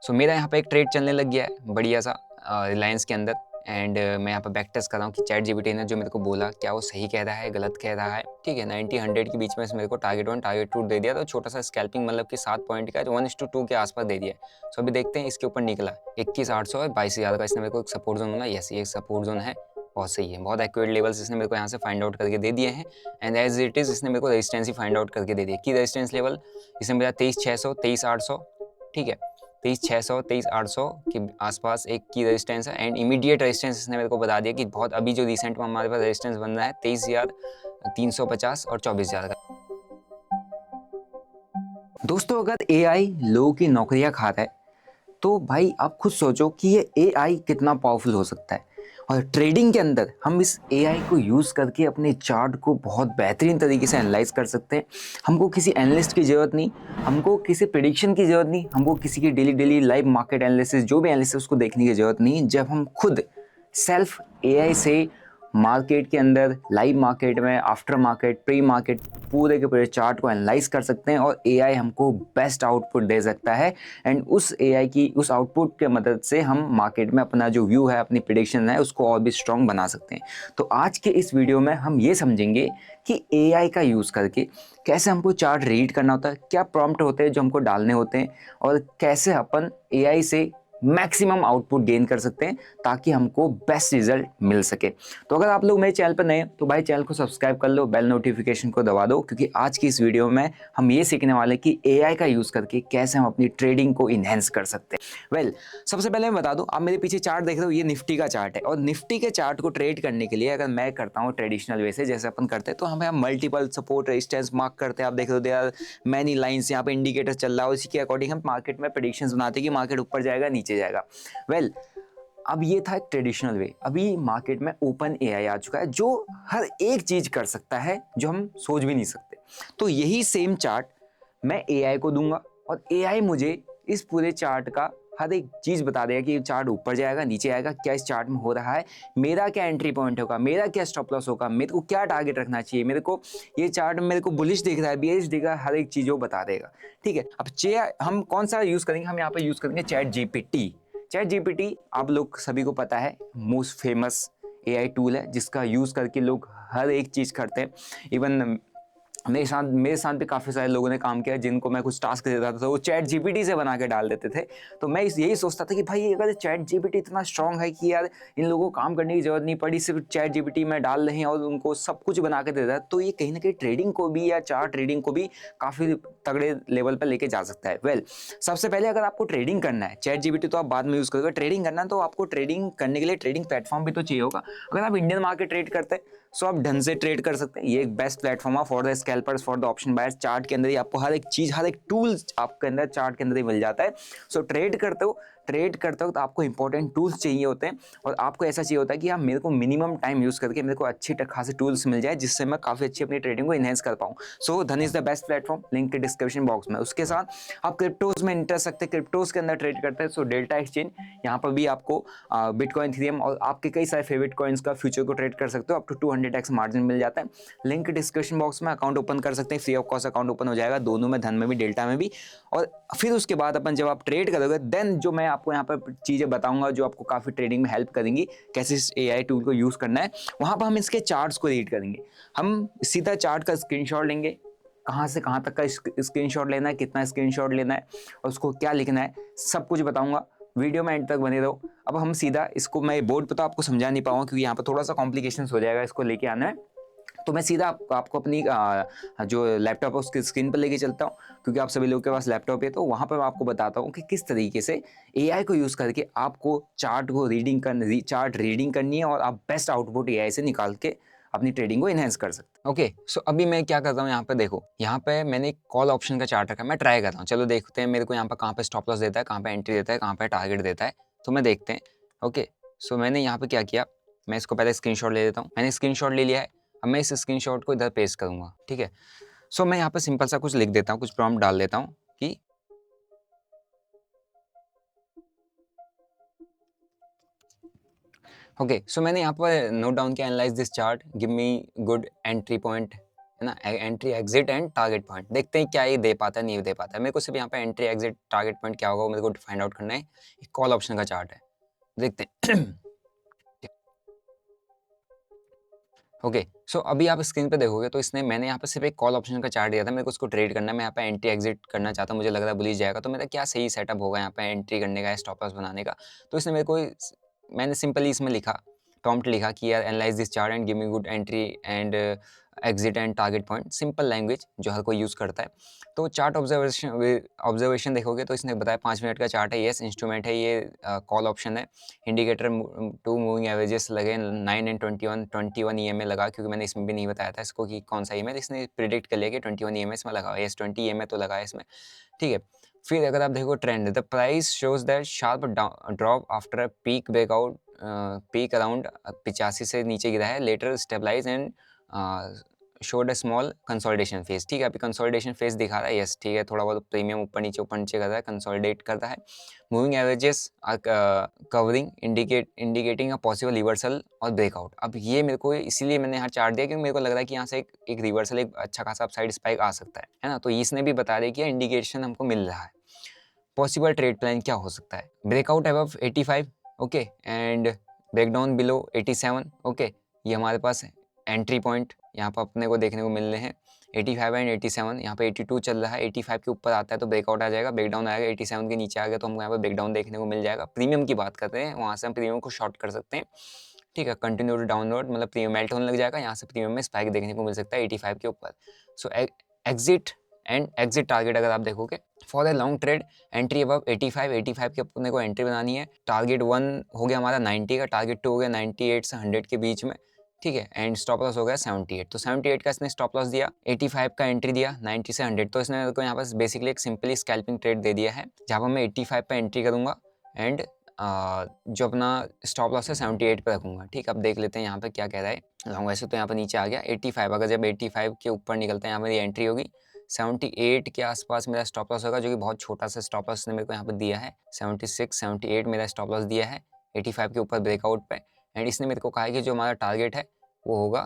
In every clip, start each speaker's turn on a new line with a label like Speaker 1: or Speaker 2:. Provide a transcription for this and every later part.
Speaker 1: सो मेरा यहाँ पे एक ट्रेड चलने लग गया है बढ़िया सा रिलायंस के अंदर। एंड मैं यहाँ पे बैक टेस्ट कर रहा हूँ कि चैट जीपीटी ने जो मेरे को बोला क्या वो सही कह रहा है गलत कह रहा है। ठीक है, 90-100 के बीच में मेरे को टारगेट 1 टारगेट 2 दे दिया, तो छोटा सा स्कैल्पिंग मतलब कि 7 पॉइंट का 1:2 के आसपास दे दिया। सो अभी देखते हैं इसके ऊपर निकला 21,800 और 22,000 का इसने मेरे को एक सपोर्ट जोन बोला। यस, ये सपोर्ट जोन है, बहुत सही है, बहुत एक्यूरेट लेवल्स इसने मेरे को यहाँ से फाइंड आउट करके दे दिए हैं। एंड एज इट इज इसने मेरे को रेजिस्टेंस ही फाइंड आउट करके दे दिया कि रेजिस्टेंस लेवल इसने मेरा 23,600 23,800, ठीक है, 23,600 23,800 के आसपास एक की रेजिस्टेंस है। एंड इमीडिएट रेजिस्टेंस इसने मेरे को बता दिया कि बहुत अभी जो रिसेंट में हमारे पास रेजिस्टेंस बन रहा है 23,350 और 24,000 का। दोस्तों, अगर एआई लोगों की नौकरियां खा रहा है तो भाई आप खुद सोचो कि ये एआई कितना पावरफुल हो सकता है। और ट्रेडिंग के अंदर हम इस एआई को यूज़ करके अपने चार्ट को बहुत बेहतरीन तरीके से एनालाइज कर सकते हैं। हमको किसी एनालिस्ट की ज़रूरत नहीं, हमको किसी प्रेडिक्शन की ज़रूरत नहीं, हमको किसी की daily daily live market analysis जो भी एनालिसिस उसको देखने की ज़रूरत नहीं। जब हम खुद सेल्फ एआई से मार्केट के अंदर लाइव मार्केट में आफ्टर मार्केट प्री मार्केट पूरे के पूरे चार्ट को एनालाइज कर सकते हैं और एआई हमको बेस्ट आउटपुट दे सकता है। एंड उस एआई की उस आउटपुट के मदद से हम मार्केट में अपना जो व्यू है, अपनी प्रेडिक्शन है, उसको और भी स्ट्रॉन्ग बना सकते हैं। तो आज के इस वीडियो में हम ये समझेंगे कि एआई का यूज़ करके कैसे हमको चार्ट रीड करना होता है, क्या प्रॉम्प्ट होते हैं जो हमको डालने होते हैं, और कैसे अपन एआई से मैक्सिमम आउटपुट गेन कर सकते हैं ताकि हमको बेस्ट रिजल्ट मिल सके। तो अगर आप लोग मेरे चैनल पर नए हैं तो भाई चैनल को सब्सक्राइब कर लो, बेल नोटिफिकेशन को दबा दो, क्योंकि आज की इस वीडियो में हम ये सीखने वाले हैं कि एआई का यूज़ करके कैसे हम अपनी ट्रेडिंग को इन्हेंस कर सकते हैं। सबसे पहले मैं बता दूं, आप मेरे पीछे चार्ट देख रहे हो, ये निफ्टी का चार्ट है। और निफ्टी के चार्ट को ट्रेड करने के लिए अगर मैं करता हूँ ट्रेडिशनल वे से जैसे अपन करते हैं, तो हमें मल्टीपल सपोर्ट रेजिस्टेंस मार्क करते हैं। आप देख रहे हो देयर आर मैनी लाइंस, यहाँ पे इंडिकेटर चल रहा है, उसी के अकॉर्डिंग हम मार्केट में प्रेडिक्शंस बनाते हैं कि मार्केट ऊपर जाएगा नीचे जाएगा। वेल अब ये था एक ट्रेडिशनल वे। अभी मार्केट में ओपन एआई आ चुका है जो हर एक चीज कर सकता है जो हम सोच भी नहीं सकते। तो यही सेम चार्ट मैं एआई को दूंगा और एआई मुझे इस पूरे चार्ट का हर एक चीज बता देगा कि ये चार्ट ऊपर जाएगा नीचे आएगा, क्या इस चार्ट में हो रहा है, मेरा क्या एंट्री पॉइंट होगा, मेरा क्या स्टॉप लॉस होगा, मेरे को क्या टारगेट रखना चाहिए, मेरे को ये चार्ट मेरे को बुलिश दिख रहा है बेयरिश दिख रहा है, हर एक चीज वो बता देगा। ठीक है, अब हम कौन सा यूज करेंगे, हम यहाँ पे यूज करेंगे चैट जीपीटी। चैट जीपीटी आप लोग सभी को पता है मोस्ट फेमस एआई टूल है जिसका यूज़ करके लोग हर एक चीज़ करते हैं। इवन मेरे साथ भी काफ़ी सारे लोगों ने काम किया जिनको मैं कुछ टास्क देता था तो वो चैट जीपीटी से बना के डाल देते थे। तो मैं यही सोचता था कि भाई अगर चैट जीपीटी इतना स्ट्रांग है कि यार इन लोगों को काम करने की जरूरत नहीं पड़ी, सिर्फ चैट जीपीटी में डाल रहे हैं और उनको सब कुछ बना के देता है, तो ये कहीं ना कहीं ट्रेडिंग को भी या चार्ट ट्रेडिंग को भी काफ़ी तगड़े लेवल पर लेके जा सकता है। सबसे पहले अगर आपको ट्रेडिंग करना है, चैट जीपीटी तो आप बाद में यूज़ करोगे, ट्रेडिंग करना है तो आपको ट्रेडिंग करने के लिए ट्रेडिंग प्लेटफॉर्म भी तो चाहिए होगा। अगर आप इंडियन मार्केट ट्रेड करते हैं सो आप ढंग से ट्रेड कर सकते हैं। ये एक बेस्ट प्लेटफॉर्म है for the scalpers, for the option buyers. Chart के अंदर ही आपको हर एक चीज, हर एक टूल्स आपके अंदर चार्ट के अंदर ही मिल जाता है। सो ट्रेड करते हो तो आपको इंपॉर्टेंट टूल्स चाहिए होते हैं और आपको ऐसा चाहिए होता है कि आप मेरे को मिनिमम टाइम यूज करके मेरे को अच्छे खासे टूल्स मिल जाए जिससे मैं काफी अच्छी अपनी ट्रेडिंग को इनहेंस कर पाऊँ। सो धन is the best platform, link description box में। उसके साथ आप क्रिप्टोज में इंटरेस्ट सकते हैं, क्रिप्टोज के अंदर ट्रेड करते हैं सो डेल्टा एक्सचेंज, यहाँ पर भी आपको बिटकॉइन, इथेरियम और आपके कई सारे फेवरेट कॉइन्स का फ्यूचर को ट्रेड कर सकते हो। अप टू 200x मार्जिन मिल जाता है। लिंक डिस्क्रिप्शन बॉक्स में अकाउंट ओपन कर सकते हैं, free of cost account open हो जाएगा दोनों में, धन में भी डेल्टा में भी। और फिर उसके बाद अपन जब आप ट्रेड करोगे देन जो मैं आपको यहाँ पर चीज़ें बताऊंगा जो आपको काफ़ी ट्रेडिंग में हेल्प करेंगी, कैसे इस एआई टूल को यूज़ करना है, वहाँ पर हम इसके चार्ट्स को रीड करेंगे। हम सीधा चार्ट का स्क्रीनशॉट लेंगे, कहाँ से कहाँ तक का स्क्रीनशॉट लेना है, कितना स्क्रीनशॉट लेना है और उसको क्या लिखना है, सब कुछ बताऊंगा। वीडियो में एंड तक बने रहो। अब हम सीधा इसको, मैं बोर्ड पर तो आपको समझा नहीं पाऊंगा क्योंकि यहाँ पर थोड़ा सा कॉम्प्लिकेशन हो जाएगा इसको लेके आना है। तो मैं सीधा आपको अपनी जो लैपटॉप है उसकी स्क्रीन पर लेके चलता हूँ, क्योंकि आप सभी लोगों के पास लैपटॉप है, तो वहाँ पर मैं आपको बताता हूँ कि किस तरीके से एआई को यूज़ करके आपको चार्ट रीडिंग करनी है और आप बेस्ट आउटपुट एआई से निकाल के अपनी ट्रेडिंग को इनहेंस कर सकते हैं। ओके, सो अभी मैं क्या करता हूँ, यहाँ पे देखो, यहाँ पे मैंने एक कॉल ऑप्शन का चार्ट रखा है, मैं ट्राई कर रहा हूँ। चलो देखते हैं मेरे को यहाँ पे कहाँ पे स्टॉप लॉस देता है, कहाँ पे एंट्री देता है, कहाँ पे टारगेट देता है, तो मैं देखते हैं। ओके, सो मैंने यहाँ पे क्या किया, मैं इसको पहले स्क्रीनशॉट ले लेता हूँ। मैंने स्क्रीनशॉट ले लिया है, अब मैं इस स्क्रीनशॉट को इधर पेस्ट करूँगा। ठीक है, सो मैं यहाँ पे सिंपल सा कुछ लिख देता हूँ, कुछ प्रॉम्प्ट डाल देता हूँ कि ओके, सो मैंने यहाँ पर नोट डाउन किया, analyse this chart, give me good entry point है ना, entry exit and target point. देखते हैं क्या ये दे पाता है नहीं दे पाता है। मेरे को सिर्फ यहाँ पे एंट्री एग्जिट टारगेट पॉइंट क्या होगा वो मेरे को फाइंड आउट करना है। एक कॉल ऑप्शन का चार्ट है, देखते हैं। ओके सो अभी आप स्क्रीन पे देखोगे तो इसने मैंने यहाँ पे सिर्फ एक कॉल ऑप्शन का चार्ट दिया था, मेरे को उसको ट्रेड करना है। मैं यहाँ पे एंट्री एग्जिट करना चाहता हूँ, मुझे लग रहा है बुलिश जाएगा, तो मेरा क्या सही सेटअप होगा यहाँ पे एंट्री करने का, स्टॉप लॉस बनाने का। तो इसने मेरे को मैंने सिंपली इसमें लिखा, प्रॉम्प्ट लिखा कि यार analyse this chart and give me good entry and exit and target point, simple language जो हर कोई यूज़ करता है। तो चार्ट ऑब्जर्वेशन देखोगे तो इसने बताया 5 मिनट का चार्ट है, यस इंस्ट्रूमेंट है, ये कॉल ऑप्शन है। इंडिकेटर 2 मूविंग एवरेजेस लगे 9 एंड 21 ईएमए लगा, क्योंकि मैंने इसमें भी नहीं बताया था इसको कि कौन सा ईएमए, इसने प्रिडिक्ट कर लिया कि 21 ईएमए इसमें लगा, यस 20 ईएमए तो लगा है इसमें, ठीक है। फिर अगर आप देखो trend, the price shows that sharp drop after a peak breakout, peak around 85 से नीचे गिरा है, later stabilise and showed a small consolidation phase, ठीक है। अभी कंसोलिडेशन फेज दिखा रहा है, यस ठीक है, थोड़ा बहुत प्रीमियम ऊपर नीचे कर रहा है, कंसोलिडेट कर रहा है। Moving averages are covering indicating a possible reversal और ब्रेकआउट। अब ये मेरे को इसीलिए मैंने यहाँ चार्ट दिया क्योंकि मेरे को लग रहा है कि यहाँ से एक रिवर्सल, एक अच्छा खासा अपसाइड स्पाइक आ सकता है ना। तो इसने भी बता दिया कि इंडिकेशन हमको मिल रहा है। पॉसिबल ट्रेड प्लान क्या हो सकता है, breakout above 85, okay, and breakdown below 87, okay. ये हमारे पास एंट्री पॉइंट यहाँ पर अपने को देखने को मिल रहे हैं 85 एंड 87, यहाँ पे 82 चल रहा है, 85 के ऊपर आता है तो ब्रेकआउट आ जाएगा, ब्रेकडाउन आएगा 87 के नीचे आ गया तो हमको यहाँ पे ब्रेकडाउन देखने को मिल जाएगा। प्रीमियम की बात करते हैं, वहाँ से हम प्रीमियम को शॉर्ट कर सकते हैं, ठीक है। कंटिन्यू डाउनवर्ड मतलब प्रीमियम मेल्ट होने लग जाएगा, यहाँ से प्रीमियम में स्पाइक देखने को मिल सकता है 85 के ऊपर। सो एग्जिट एंड एग्जिट टारगेट अगर आप देखोगे for a long trade, entry above 85 के अपने को एंट्री बनानी है। टारगेट 1 हो गया हमारा 90 का, टारगेट 2 हो गया 98 से 100 के बीच में, ठीक है, एंड स्टॉप लॉस हो गया 78। तो 78 का इसने स्टॉप लॉस दिया, 85 का एंट्री दिया, 90 से 100। तो इसने मेरे को यहाँ पर बेसिकली एक सिंपली स्कैल्पिंग ट्रेड दे दिया है, जहाँ पर मैं 85 पे एंट्री करूँगा एंड जो अपना स्टॉप लॉस है 78 पे रखूँगा, ठीक। अब देख लेते हैं यहाँ पे क्या कह रहा है लॉन्ग। वैसे तो यहाँ पर नीचे आ गया 85, अगर जब 85 के ऊपर निकलता है यहाँ मेरी एंट्री होगी, 78 के आसपास मेरा स्टॉप लॉस होगा, जो कि बहुत छोटा सा स्टॉप लॉस ने मेरे को यहाँ पर दिया है, 76 78 मेरा स्टॉप लॉस दिया है 85 के ऊपर ब्रेकआउट पे। एंड इसने मेरे को कहा है कि जो हमारा टारगेट है वो होगा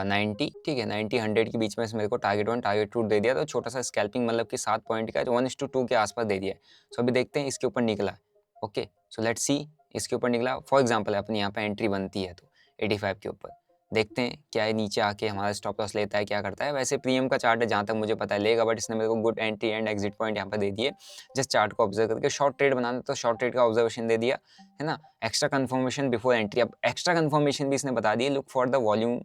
Speaker 1: 90, ठीक है, 90 100 के बीच में मेरे को टारगेट 1 टारगेट 2 दे दिया, तो छोटा सा स्कैल्पिंग मतलब कि 7 पॉइंट का 1:2 के आसपास दे दिया है। सो अभी देखते हैं इसके ऊपर निकला, ओके। सो लेट्स सी इसके ऊपर निकला, फॉर एग्जांपल अपनी यहाँ पे एंट्री बनती है तो 85 के ऊपर, देखते हैं क्या है, नीचे आके हमारा स्टॉप लॉस लेता है क्या करता है। वैसे प्रीमियम का चार्ट है जहाँ तक मुझे पता है लेगा, बट इसने मेरे को good entry and exit point यहाँ पे दे दिए। जस्ट चार्ट को ऑब्जर्व करके शॉर्ट ट्रेड बनाना तो शॉर्ट ट्रेड का ऑब्जर्वेशन दे दिया है ना। एक्स्ट्रा कंफर्मेशन बिफोर एंट्री, अब एक्स्ट्रा कंफर्मेशन भी इसने बता दी, look for the volume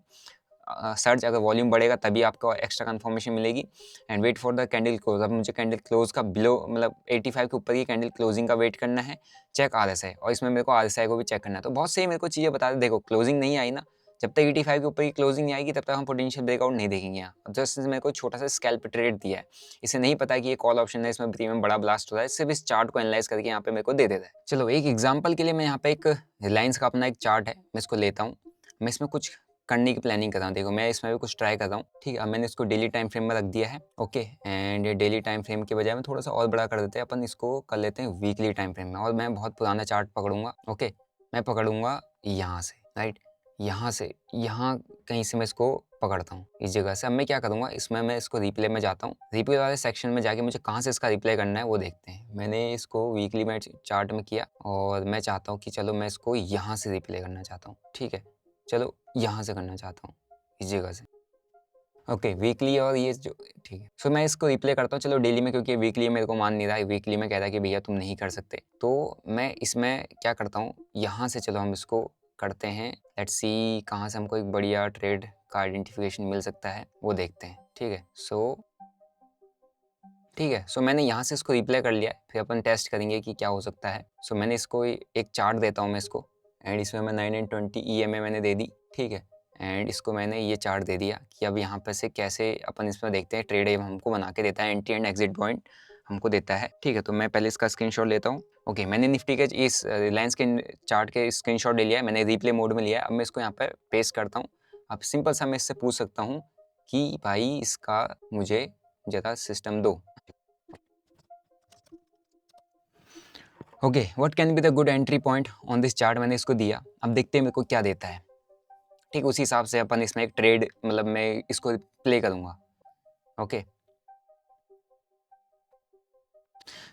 Speaker 1: surge, अगर वॉल्यूम बढ़ेगा तभी आपको एक्स्ट्रा कंफर्मेशन मिलेगी। And wait for the candle close, अब मुझे कैंडल क्लोज का बिलो मतलब 85 के ऊपर ही कैंडल क्लोजिंग का वेट करना है। चेक RSI, और इसमें मेरे को RSI को भी चेक करना है। तो बहुत सही मेरे को चीज़ें बता दे। देखो क्लोजिंग नहीं आई ना, जब तक 85 के ऊपर की क्लोजिंग नहीं आएगी तब तक हम पोटेंशियल ब्रेकआउट नहीं देखेंगे। यहाँ अब जस्ट मेरे को छोटा सा स्कैल्प ट्रेड दिया है, इसे नहीं पता कि ये कॉल ऑप्शन है, इसमें प्रीमियम बड़ा ब्लास्ट हो रहा है, सिर्फ इस चार्ट को एनालाइज करके यहाँ पे मेरे को दे देता है। चलो एक एग्जांपल के लिए मैं यहाँ पे एक रिलायंस का अपना एक चार्ट है, मैं इसको लेता हूँ, मैं इसमें कुछ करने की प्लानिंग कर रहा हूँ। देखो मैं इसमें भी कुछ ट्राई कर रहा हूँ, ठीक है। अब मैंने इसको डेली टाइम फ्रेम में रख दिया है, okay. And daily time frame के बजाय मैं थोड़ा सा और बड़ा कर देते हैं, अपन इसको कर लेते हैं वीकली टाइम फ्रेम में, और मैं बहुत पुराना चार्ट पकड़ूंगा, ओके। मैं पकड़ूंगा यहाँ से, राइट, यहाँ से यहाँ कहीं से मैं इसको पकड़ता हूँ इस जगह से। अब मैं क्या करूँगा, इसमें मैं इसको रिप्ले में जाता हूँ, रिप्ले वाले सेक्शन में जाके मुझे कहाँ से इसका रिप्ले करना है वो देखते हैं। मैंने इसको वीकली में चार्ट में किया, और मैं चाहता हूँ कि चलो मैं इसको यहाँ से रिप्ले करना चाहता हूँ, ठीक है। चलो यहाँ से करना चाहता हूँ इस जगह से, ओके वीकली, और ये जो ठीक है। सो मैं इसको रिप्ले करता हूँ, चलो डेली में, क्योंकि वीकली मेरे को मान नहीं रहा है, वीकली में कह रहा है कि भैया तुम नहीं कर सकते। तो मैं इसमें क्या करता हूँ, यहाँ से चलो हम इसको करते हैं, लेट्स सी कहाँ से हमको एक बढ़िया ट्रेड का आइडेंटिफिकेशन मिल सकता है वो देखते हैं, ठीक है। सो मैंने यहाँ से इसको रिप्ले कर लिया, फिर अपन टेस्ट करेंगे कि क्या हो सकता है। सो मैंने इसको एक चार्ट देता हूँ मैं इसको, एंड इसमें मैं 9 एंड 20 EMA मैंने दे दी, ठीक है। एंड इसको मैंने ये चार्ट दे दिया कि अब यहाँ पे से कैसे अपन इसमें देखते हैं, ट्रेड हमको बना के देता है, एंट्री एंड एग्जिट पॉइंट हमको देता है, ठीक है। तो मैं पहले इसका स्क्रीनशॉट लेता हूँ, ओके। मैंने निफ्टी के इस रिलायंस के चार्ट के स्क्रीनशॉट ले लिया है, मैंने रिप्ले मोड में लिया है। अब मैं इसको यहाँ पर पेस्ट करता हूँ। अब सिंपल सा मैं इससे पूछ सकता हूँ कि भाई इसका मुझे ज़रा सिस्टम दो, okay. What can be the good entry point on this chart, मैंने इसको दिया। अब देखते हैं मेरे को क्या देता है, ठीक, उसी हिसाब से अपन इसमें एक ट्रेड मतलब मैं इसको प्ले करूँगा। ओके,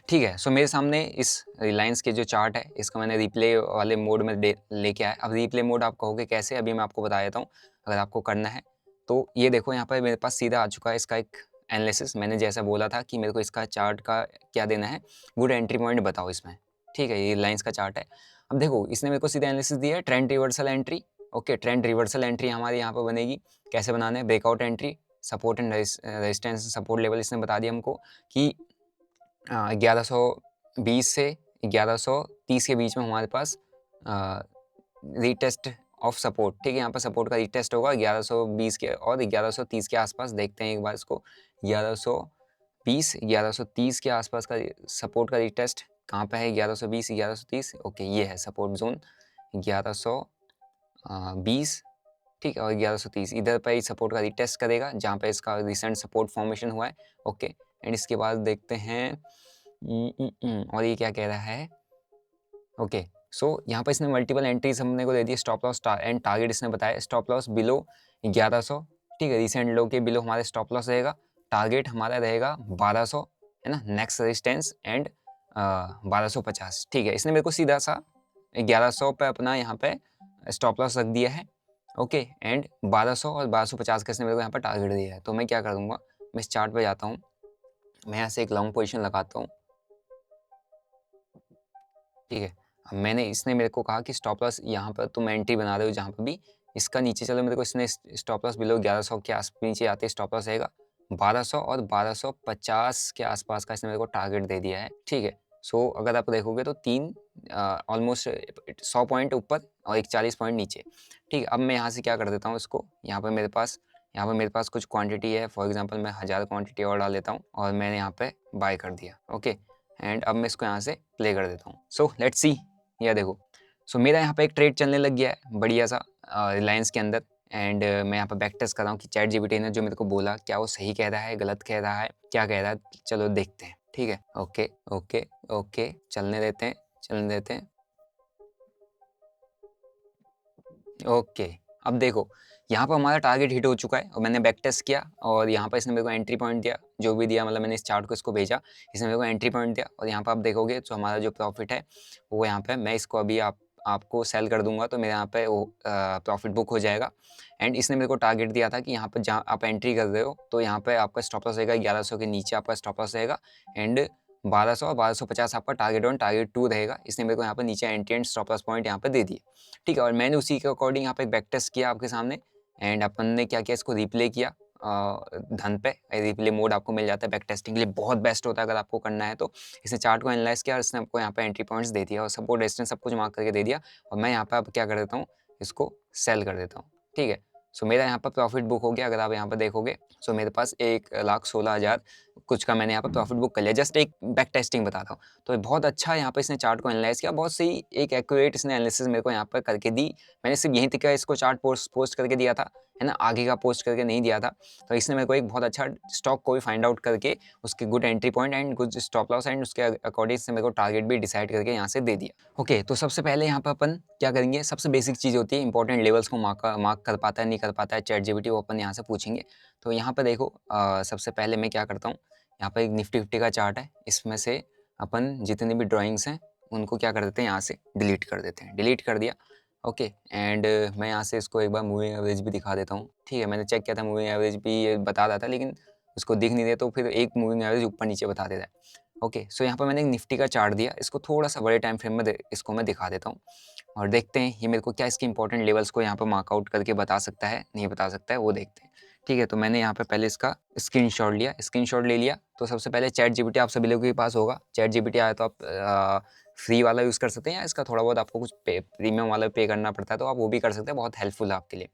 Speaker 1: ठीक है। सो मेरे सामने इस रिलायंस के जो चार्ट है इसको मैंने रिप्ले वाले मोड में लेके आया। अब रिप्ले मोड आप कहोगे कैसे, अभी मैं आपको बता देता हूँ अगर आपको करना है तो। ये देखो यहाँ पर मेरे पास सीधा आ चुका है इसका एक एनालिसिस। मैंने जैसा बोला था कि मेरे को इसका चार्ट का क्या देना है, गुड एंट्री पॉइंट बताओ इसमें, ठीक है। ये रिलायंस का चार्ट है। अब देखो इसने मेरे को सीधा एनालिसिस दिया है, trend reversal entry. Okay, trend reversal entry हमारी यहाँ पर बनेगी। कैसे बनाना है, breakout entry, support and resistance support level इसने बता दिया हमको कि 1120 से 1130 के बीच में हमारे पास रीटेस्ट ऑफ सपोर्ट, ठीक है। यहाँ पर सपोर्ट का रीटेस्ट होगा 1120 के और 1130 के आसपास। देखते हैं एक बार इसको, 1120 1130 के आसपास का सपोर्ट का रीटेस्ट कहाँ पे है, 1120 1130। ओके, ये है सपोर्ट जोन 1120, ठीक है, और 1130 इधर पे ही सपोर्ट का रीटेस्ट करेगा जहाँ पे इसका रिसेंट सपोर्ट फॉर्मेशन हुआ है। ओके, एंड इसके बाद देखते हैं और ये क्या कह रहा है। ओके, सो यहाँ पर इसने मल्टीपल एंट्रीज हमने को दे दी, स्टॉप लॉस एंड टारगेट इसने बताया। स्टॉप लॉस बिलो 1100, ठीक है, रिसेंट लो के बिलो हमारे स्टॉप लॉस रहेगा। टारगेट हमारा रहेगा 1200, है ना, नेक्स्ट रेजिस्टेंस एंड 1250, ठीक है। इसने मेरे को सीधा सा 1100 पे अपना यहाँ पे स्टॉप लॉस रख दिया है। ओके, एंड 1200 और 1250 का इसने मेरे को यहाँ पर टारगेट दिया है। तो मैं क्या कर दूंगा, मैं इस चार्ट पे जाता हूँ, मैं यहाँ से एक लॉन्ग पोजीशन लगाता हूँ, ठीक है। अब मैंने इसने मेरे को कहा कि स्टॉप लॉस यहाँ पर तुम एंट्री बना रहे हो जहाँ पर भी इसका नीचे चलो, मेरे को इसने स्टॉप लॉस बिलो 1100 के आस नीचे आते स्टॉप लॉस रहेगा 1200 और 1250 के आसपास का इसने मेरे को टारगेट दे दिया है, ठीक है। सो अगर आप देखोगे तो तीन ऑलमोस्ट 100 पॉइंट ऊपर और एक 40 पॉइंट नीचे, ठीक है। अब मैं यहाँ से क्या कर देता हूँ इसको, यहाँ पर मेरे पास कुछ क्वांटिटी है। फॉर एग्जांपल मैं 1000 क्वांटिटी और डाल देता हूँ और मैंने यहाँ पे बाय कर दिया। ओके, एंड अब मैं इसको यहाँ से प्ले कर देता हूँ। सो लेट्स सी, यह देखो, सो मेरा यहाँ पे एक ट्रेड चलने लग गया है बढ़िया सा रिलायंस के अंदर। एंड मैं यहाँ पे बैक टेस्ट कर रहा हूँ कि चैट जीपीटी ने जो मेरे को बोला क्या वो सही कह रहा है, गलत कह रहा है, क्या कह रहा है, चलो देखते हैं, ठीक है। ओके ओके ओके, चलने देते हैं। ओके, अब देखो यहाँ पर हमारा टारगेट हिट हो चुका है और मैंने बैक टेस्ट किया और यहाँ पर इसने मेरे को एंट्री पॉइंट दिया, जो भी दिया, मतलब मैंने इस चार्ट को इसको भेजा, इसने मेरे को एंट्री पॉइंट दिया। और यहाँ पर आप देखोगे तो हमारा जो प्रॉफिट है वो यहाँ पे मैं इसको अभी आपको सेल कर दूंगा तो मेरे यहाँ पे वो प्रॉफिट बुक हो जाएगा। एंड इसने मेरे को टारगेट दिया था कि यहाँ पर जहाँ आप एंट्री कर रहे हो तो यहाँ पे आपका स्टॉप लॉस रहेगा 1100 के नीचे आपका स्टॉप लॉस रहेगा एंड 1200 और 1250 आपका टारगेट 1 टारगेट 2 रहेगा। इसने मेरे को यहाँ पर नीचे entry and stop loss point यहाँ पे दे दिए, ठीक है। और मैंने उसी के अकॉर्डिंग यहाँ पे बैक टेस्ट किया आपके सामने एंड अपन ने क्या किया, इसको रिप्ले किया धन पे। रिप्ले मोड आपको मिल जाता है बैक टेस्टिंग के लिए, बहुत बेस्ट होता है अगर आपको करना है तो। इसने चार्ट को एनालाइज किया और इसने आपको यहाँ पे एंट्री पॉइंट्स दे दिया और सपोर्ट रेजिस्टेंस सब कुछ मार्क करके दे दिया। और मैं यहाँ पे अब क्या कर देता हूँ, इसको सेल कर देता हूँ, ठीक है। सो मेरा यहाँ पर प्रॉफिट बुक हो गया। अगर आप यहाँ पर देखोगे सो मेरे पास 1,16,000 कुछ का मैंने यहाँ पर प्रॉफिट बुक कर लिया, जस्ट एक बैक टेस्टिंग बताता हूँ। तो बहुत अच्छा यहाँ पे इसने चार्ट को एनालाइज किया, बहुत सही एक एक्यूरेट इसने एनालिसिस मेरे को यहाँ पर करके दी। मैंने सिर्फ यहीं तक का इसको चार्ट पोस्ट करके दिया था, है ना, आगे का पोस्ट करके नहीं दिया था। तो इसने मेरे को एक बहुत अच्छा स्टॉक को भी फाइंड आउट करके उसके good entry point and good stop loss and उसके अकॉर्डिंग इसने मेरे को टारगेट भी डिसाइड करके यहाँ से दे दिया। ओके, तो सबसे पहले यहाँ पर अपन क्या करेंगे, सबसे बेसिक चीज़ होती है इंपॉर्टेंट लेवल्स को मार्क कर पाता है नहीं कर पाता है चैट जीपीटी, वो अपन यहाँ से पूछेंगे। तो यहाँ पर देखो सबसे पहले मैं क्या करता हूँ, यहाँ पर एक निफ्टी 50 का चार्ट है, इसमें से अपन जितने भी ड्राइंग्स हैं उनको क्या कर देते हैं, यहाँ से डिलीट कर देते हैं। डिलीट कर दिया, ओके। एंड मैं यहाँ से इसको एक बार मूविंग एवरेज भी दिखा देता हूँ, ठीक है। मैंने चेक किया था मूविंग एवरेज भी ये बता रहा था लेकिन उसको दिख नहीं दे, तो फिर एक मूविंग एवरेज ऊपर नीचे बता देता है। ओके, सो यहाँ पर मैंने एक निफ्टी का चार्ट दिया, इसको थोड़ा सा बड़े टाइम फ्रेम में इसको मैं दिखा देता हूँ और देखते हैं ये मेरे को क्या इसके इंपॉर्टेंट लेवल्स को यहाँ पर मार्कआउट करके बता सकता है नहीं बता सकता है, वो देखते हैं, ठीक है। तो मैंने यहाँ पे पहले इसका स्क्रीनशॉट लिया, स्क्रीनशॉट ले लिया। तो सबसे पहले चैट जीपीटी आप सभी लोगों के पास होगा, चैट जीपीटी आया तो आप फ्री वाला यूज़ कर सकते हैं या इसका थोड़ा बहुत आपको कुछ प्रीमियम वाला पे करना पड़ता है तो आप वो भी कर सकते हैं, बहुत हेल्पफुल है आपके लिए,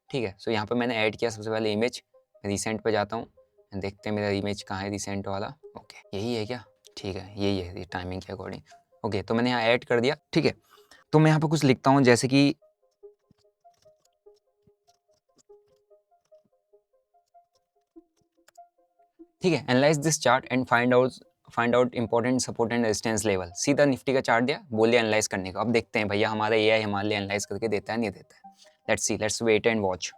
Speaker 1: ठीक है। सो यहाँ पे मैंने ऐड किया सबसे पहले इमेज, रिसेंट पे जाता हूँ, देखते हैं मेरा इमेज कहाँ है रिसेंट वाला। ओके, यही है क्या, ठीक है, यही है टाइमिंग के अकॉर्डिंग। ओके, तो मैंने यहाँ ऐड कर दिया, ठीक है। तो मैं यहाँ पे कुछ लिखता हूँ जैसे कि ठीक है, analyse this chart and find out important support and resistance level. सीधा निफ्टी का चार्ट दिया, बोलिए एनालाइज करने का। अब देखते हैं भैया हमारा एआई हमारे लिए एनालाइज करके देता है नहीं देता है। Let's see, let's wait and watch.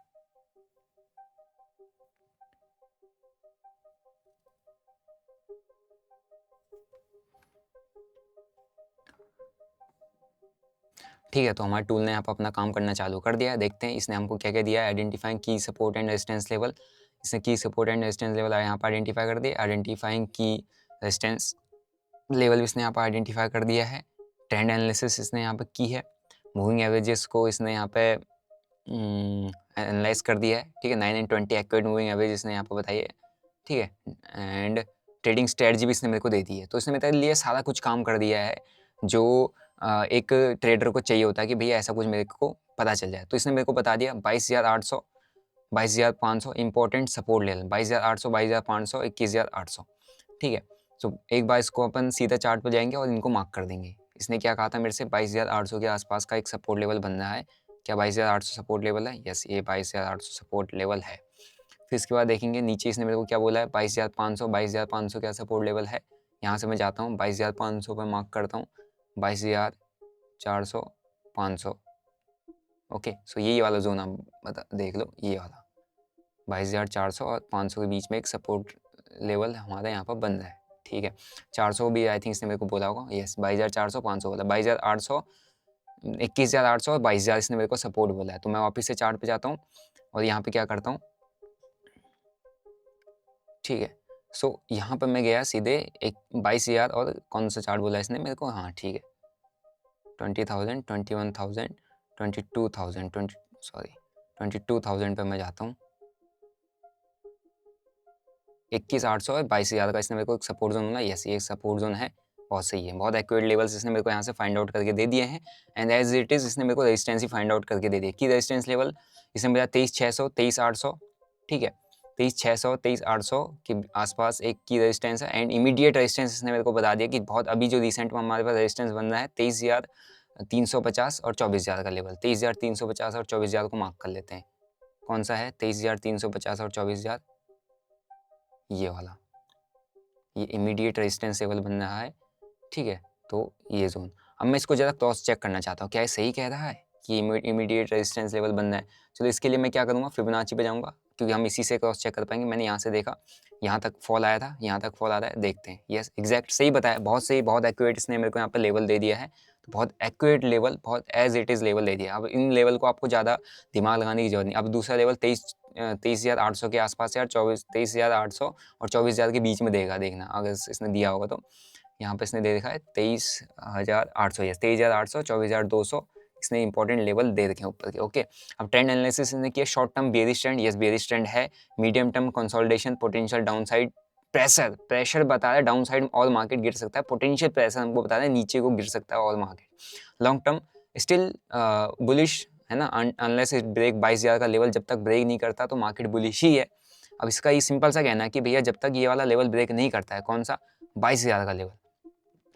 Speaker 1: ठीक है, तो हमारे टूल ने यहाँ पर अपना काम करना चालू कर दिया है। देखते हैं इसने हमको क्या क्या दिया है। आइडेंटिफाइंग की सपोर्ट एंड रेजिस्टेंस लेवल, इसने की सपोर्ट एंड रेजिस्टेंस लेवल यहाँ पर आइडेंटिफाई कर दिया। आइडेंटिफाइंग की रेजिस्टेंस लेवल भी इसने यहाँ पर आइडेंटिफाई कर दिया है। ट्रेंड एनालिसिस इसने यहाँ पर की है। मूविंग एवरेजेस को इसने यहाँ पे एनालाइज कर दिया है। ठीक है, 9 एंड 20 एक्यूरेट मूविंग एवरेज इसने यहाँ पर बताई है। ठीक है, एंड ट्रेडिंग स्ट्रेटजी भी इसने मेरे को दे दी है। तो इसने मेरे लिए सारा कुछ काम कर दिया है जो एक ट्रेडर को चाहिए होता है कि भैया ऐसा कुछ मेरे को पता चल जाए। तो इसने मेरे को बता दिया 22,800, 22,500 इंपॉर्टेंट सपोर्ट लेवल, 22,800, 22,500, 21,800। ठीक है, तो एक बार इसको अपन सीधा चार्ट पर जाएंगे और इनको मार्क कर देंगे। इसने क्या कहा था मेरे से, 22,800 के आसपास का एक सपोर्ट लेवल बन रहा है। क्या 22,800 सपोर्ट लेवल है? यस, ये 22,800 सपोर्ट लेवल है। फिर इसके बाद देखेंगे नीचे इसने मेरे को क्या बोला है, 22,500, 22,500 क्या सपोर्ट लेवल है। यहाँ से मैं जाता हूँ 22,500 पर मार्क करता हूँ, 22,400, 500। ओके, सो ये वाला जोन आप बता देख लो, ये वाला 22,400 और 500 के बीच में एक सपोर्ट लेवल हमारा यहाँ पर बन रहा है। ठीक है, 400 भी आई थिंक इसने मेरे को बोला होगा। यस, 22,400, 500 बोला, 22,800, 21,800 और 22,000 इसने मेरे को सपोर्ट बोला है। तो मैं वापस से चार्ट पे जाता हूँ और यहाँ पे क्या करता हूँ। ठीक है, सो यहाँ पर मैं गया सीधे एक 22,000 और कौन सा चार्ट बोला इसने मेरे को, हाँ ठीक है, 20,000, 21,000, 22,000, 22,000 पे मैं जाता हूँ। 21,800 और 22,000 का इसने मेरे को एक सपोर्ट जोन बोला। यस, ये एक सपोर्ट जोन है, बहुत सही है, बहुत एक्यूरेट लेवल्स इसने मेरे को यहाँ से फाइंड आउट करके दे दिए हैं। एंड एज इट इज़ इसने मेरे को रेजिस्टेंस ही फाइंड आउट करके दे दिया। की रेजिस्टेंस लेवल इसने बताया 23,600, 23,800। ठीक है, 23,600, 23,800 के आसपास एक की रेजिस्टेंस है। एंड इमीडिएट रेजिस्टेंस इसने मेरे को बता दिया कि बहुत अभी जो रिसेंट में हमारे पास रेजिस्टेंस बन रहा है 23,350 और 24,000 का लेवल। 23,350 और 24,000 को मार्क कर लेते हैं। कौन सा है 23,350 और 24,000? ये वाला, ये इमीडिएट रेजिस्टेंस लेवल बन रहा है। ठीक है, तो ये जोन, अब मैं इसको ज़रा क्रॉस चेक करना चाहता हूँ, क्या ये सही कह रहा है कि इमीडिएट रेजिस्टेंस लेवल बन रहा है। चलो इसके लिए मैं क्या करूँगा, फिबोनाची पे जाऊँगा, क्योंकि हम इसी से क्रॉस चेक कर पाएंगे। मैंने यहाँ से देखा, यहाँ तक फॉल आया था, यहाँ तक फॉल आ रहा है, देखते हैं। यस, एग्जैक्ट सही बताया, बहुत सही, बहुत एक्यूरेट इसने मेरे को यहाँ पर लेवल दे दिया है। तो बहुत एक्यूरेट लेवल, बहुत एज इट इज़ लेवल दे दिया। अब इन लेवल को आपको ज़्यादा दिमाग लगाने की जरूरत नहीं। अब दूसरा लेवल 23,800 के आसपास यार, 23,800 और 24,000 के बीच में देगा, देखना अगर इसने दिया होगा तो। यहाँ पे इसने दे रखा है 23,800, यस 23,800, 24,200 इसने इंपॉर्टेंट लेवल दे रखे हैं ऊपर के। ओके, अब ट्रेंड एनालिसिस ने किया, short term bearish trend, yes bearish trend है। Medium term consolidation, potential downside pressure बता रहा है, डाउन साइड और मार्केट गिर सकता है। पोटेंशियल प्रेशर हमको बता रहा है नीचे को गिर सकता है और market. Long term still bullish है ना, अनलेस इट ब्रेक 22,000 का लेवल जब तक ब्रेक नहीं करता तो मार्केट बुलिश ही है। अब इसका ये सिंपल सा कहना है कि भैया जब तक ये वाला लेवल ब्रेक नहीं करता है, कौन सा, 22,000 का लेवल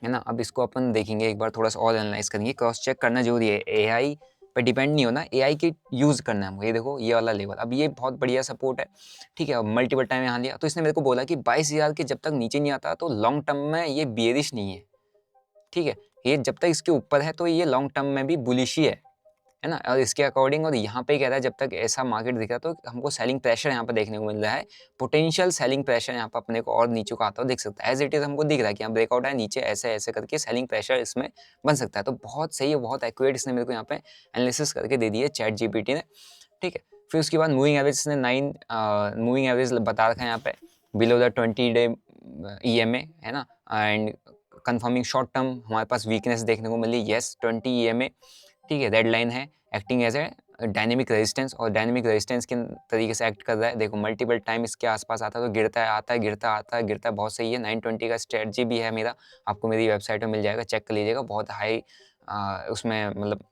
Speaker 1: है ना। अब इसको अपन देखेंगे एक बार, थोड़ा सा और एनालाइज करेंगे, क्रॉस चेक करना जरूरी है। एआई पे डिपेंड नहीं होना, एआई के यूज़ करना है हमको। ये देखो ये वाला लेवल, अब ये बहुत बढ़िया सपोर्ट है। ठीक है, अब मल्टीपल टाइम यहाँ लिया, तो इसने मेरे को बोला कि 22,000 के जब तक नीचे नहीं आता तो लॉन्ग टर्म में ये बेरिश नहीं है। ठीक है, ये जब तक इसके ऊपर है तो ये लॉन्ग टर्म में भी बुलिश ही है ना। और इसके अकॉर्डिंग, और यहाँ पे कह रहा है जब तक ऐसा मार्केट दिख रहा है तो हमको सेलिंग प्रेशर यहाँ पे देखने को मिल रहा है। पोटेंशियल सेलिंग प्रेशर यहाँ पे अपने को और नीचे को आता हुआ दिख सकता है। एज इट इज हमको दिख रहा है कि यहाँ ब्रेकआउट है, नीचे ऐसे ऐसे करके सेलिंग प्रेशर इसमें बन सकता है। तो बहुत सही है, बहुत एक्यूरेट इसने मेरे को यहाँ पे एनालिसिस करके दे दी है चैट जीपीटी ने। ठीक है, फिर उसके बाद मूविंग एवरेज इसने 9 मूविंग एवरेज बता रखा है यहाँ पे, बिलो द 20-day EMA है ना। एंड कंफर्मिंग शॉर्ट टर्म हमारे पास वीकनेस देखने को मिली, यस 20 EMA। ठीक है, रेड लाइन है, acting as a dynamic resistance, और डायनेमिक रेजिस्टेंस के तरीके से एक्ट कर रहा है। देखो मल्टीपल टाइम इसके आसपास आता है तो गिरता है, आता है, गिरता, आता है, गिरता है, बहुत सही है। 920 का स्ट्रेटजी भी है मेरा, आपको मेरी वेबसाइट पे मिल जाएगा, चेक कर लीजिएगा। बहुत हाई उसमें मतलब